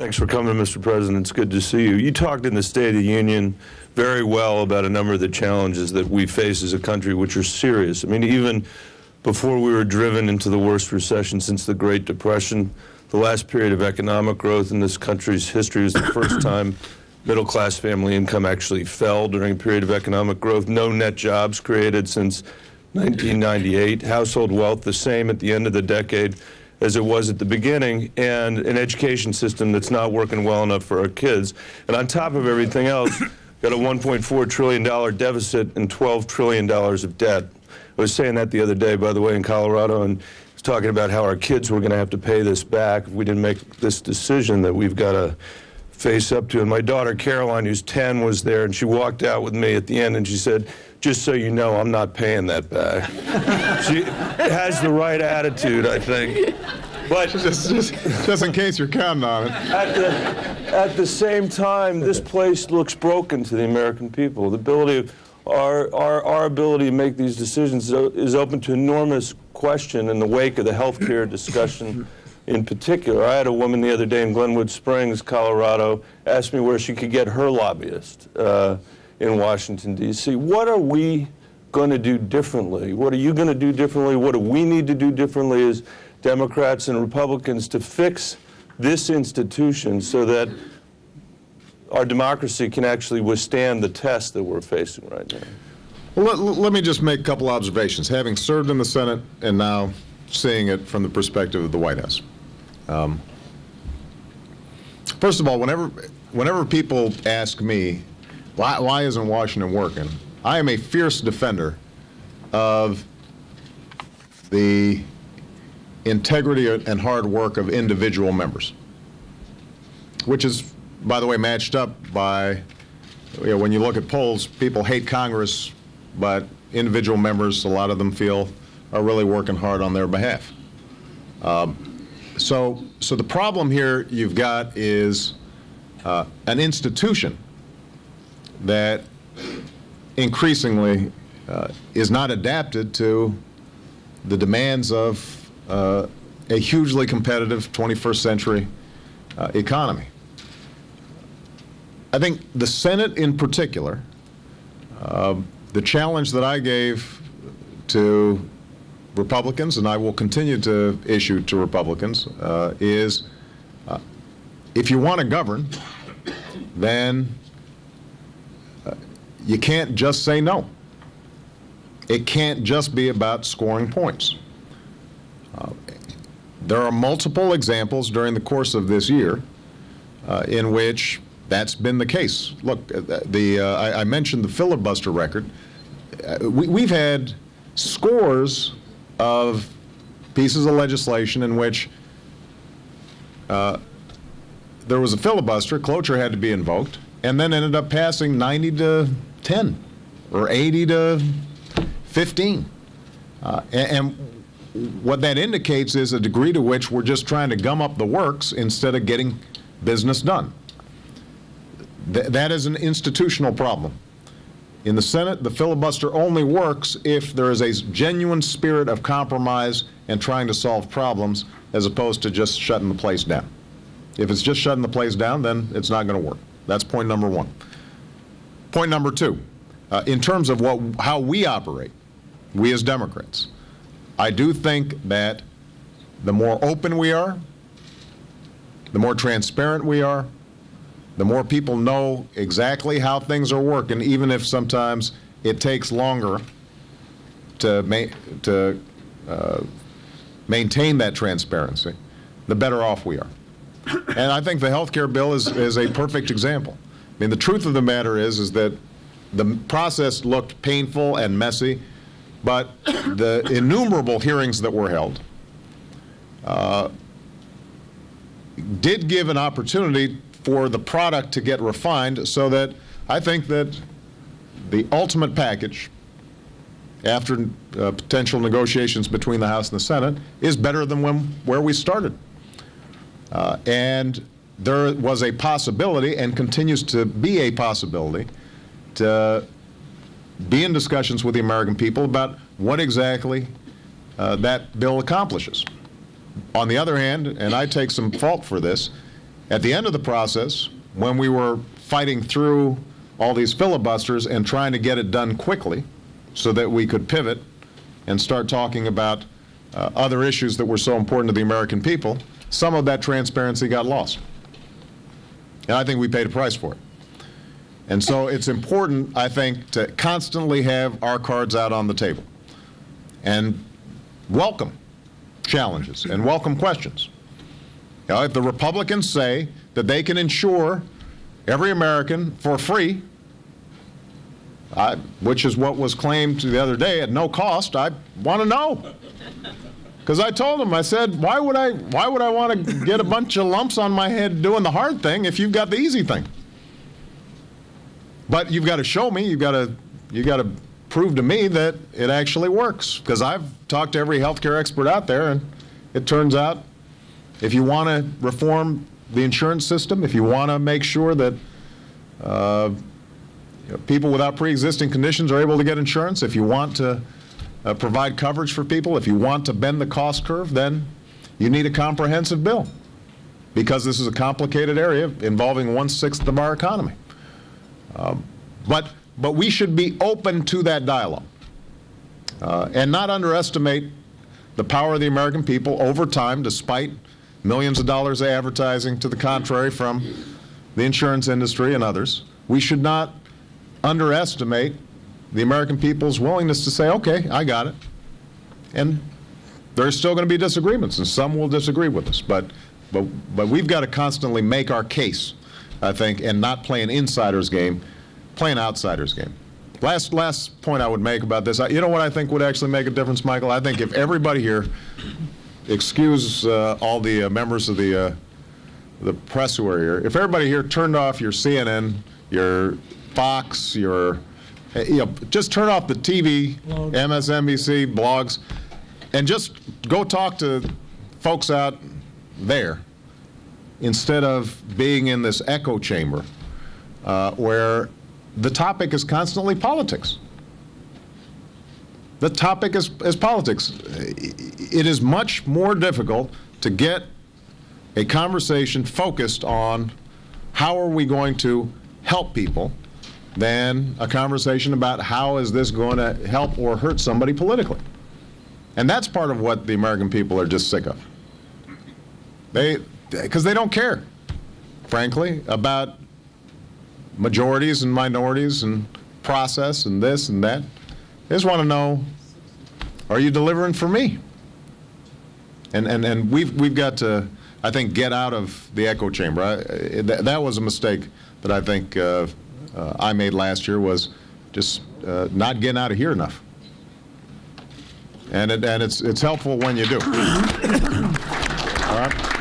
Thanks for coming, Mr. President. It's good to see you. You talked in the State of the Union very well about a number of the challenges that we face as a country, which are serious. I mean, even before we were driven into the worst recession since the Great Depression, the last period of economic growth in this country's history was the first time middle-class family income actually fell during a period of economic growth. No net jobs created since 1998. Household wealth the same at the end of the decade as it was at the beginning, and an education system that's not working well enough for our kids. And on top of everything else, got a $1.4 trillion deficit and $12 trillion of debt. I was saying that the other day, by the way, in Colorado, and I was talking about how our kids were going to have to pay this back if we didn't make this decision that we've got to face up to. And my daughter Caroline, who's 10, was there, and she walked out with me at the end and she said, "Just so you know, I'm not paying that back." She has the right attitude, I think. But just in case you're counting on it. At the same time, this place looks broken to the American people. The ability of our ability to make these decisions is open to enormous question in the wake of the health care discussion in particular. I had a woman the other day in Glenwood Springs, Colorado, ask me where she could get her lobbyist in Washington, D.C. What are we going to do differently? What are you going to do differently? What do we need to do differently as Democrats and Republicans to fix this institution so that our democracy can actually withstand the test that we're facing right now? Well, let me just make a couple observations, having served in the Senate and now seeing it from the perspective of the White House. First of all, whenever people ask me, why isn't Washington working, I am a fierce defender of the integrity and hard work of individual members, which is, by the way, matched up by, when you look at polls, people hate Congress, but individual members, a lot of them feel, are really working hard on their behalf. So the problem here you've got is an institution that increasingly is not adapted to the demands of a hugely competitive 21st century economy. I think the Senate in particular, the challenge that I gave to Republicans, and I will continue to issue to Republicans, is if you want to govern, then you can't just say no. It can't just be about scoring points. There are multiple examples during the course of this year in which that's been the case. Look, I mentioned the filibuster record. We've had scores of pieces of legislation in which there was a filibuster, cloture had to be invoked, and then ended up passing 90 to 10 or 80 to 15. And what that indicates is a degree to which we're just trying to gum up the works instead of getting business done. That is an institutional problem. In the Senate, the filibuster only works if there is a genuine spirit of compromise and trying to solve problems as opposed to just shutting the place down. If it's just shutting the place down, then it's not going to work. That's point number one. Point number two, in terms of how we operate, we as Democrats, I do think that the more open we are, the more transparent we are, the more people know exactly how things are working, even if sometimes it takes longer to maintain that transparency, the better off we are. And I think the health care bill is a perfect example. I mean, the truth of the matter is that the process looked painful and messy, but the innumerable hearings that were held did give an opportunity for the product to get refined, so that I think that the ultimate package, after potential negotiations between the House and the Senate, is better than where we started. And there was a possibility, and continues to be a possibility, to be in discussions with the American people about what exactly that bill accomplishes. On the other hand, and I take some fault for this, At the end of the process, when we were fighting through all these filibusters and trying to get it done quickly so that we could pivot and start talking about other issues that were so important to the American people, some of that transparency got lost. And I think we paid a price for it. And so it's important, I think, to constantly have our cards out on the table and welcome challenges and welcome questions. You know, if the Republicans say that they can insure every American for free, which is what was claimed the other day at no cost, I want to know. Because I told them, I said, why would I want to get a bunch of lumps on my head doing the hard thing if you've got the easy thing? But you've got to show me, you've got to prove to me that it actually works. Because I've talked to every healthcare expert out there, and it turns out if you want to reform the insurance system, if you want to make sure that people without pre-existing conditions are able to get insurance, if you want to provide coverage for people, if you want to bend the cost curve, then you need a comprehensive bill. Because this is a complicated area involving 1/6 of our economy. But we should be open to that dialogue and not underestimate the power of the American people over time, despite millions of dollars of advertising to the contrary from the insurance industry and others. We should not underestimate the American people's willingness to say, okay, I got it. And there's still going to be disagreements, and some will disagree with us. But we've got to constantly make our case, I think, and not play an insider's game, play an outsider's game. Last point I would make about this, you know what I think would actually make a difference, Michael? I think if everybody here, excuse all the members of the press who are here, if everybody here turned off your CNN, your Fox, your, just turn off the TV, MSNBC, blogs, and just go talk to folks out there instead of being in this echo chamber where the topic is constantly politics. The topic is politics. It is much more difficult to get a conversation focused on how are we going to help people than a conversation about how is this going to help or hurt somebody politically. And that's part of what the American people are just sick of. Because they don't care, frankly, about majorities and minorities and process and this and that. They just want to know, are you delivering for me? And we've got to, I think, get out of the echo chamber. That was a mistake that I think I made last year, was just not getting out of here enough. And it's helpful when you do. All right.